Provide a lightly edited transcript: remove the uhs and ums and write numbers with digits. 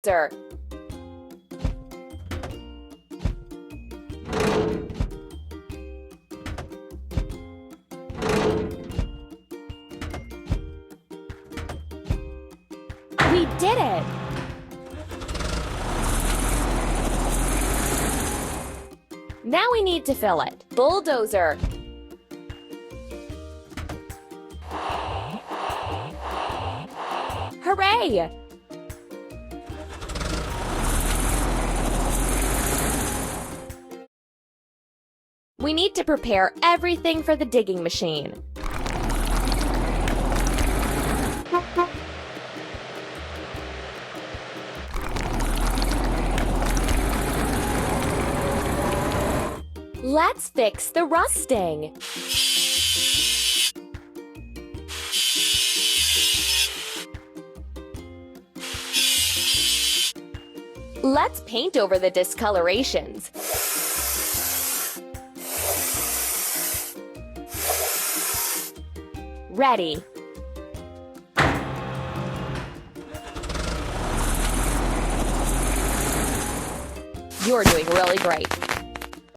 Sir. We did it! Now we need to fill it. Bulldozer. Hooray! We need to prepare everything for the digging machine. Let's fix the rusting. Let's paint over the discolorations. Ready. You're doing really great.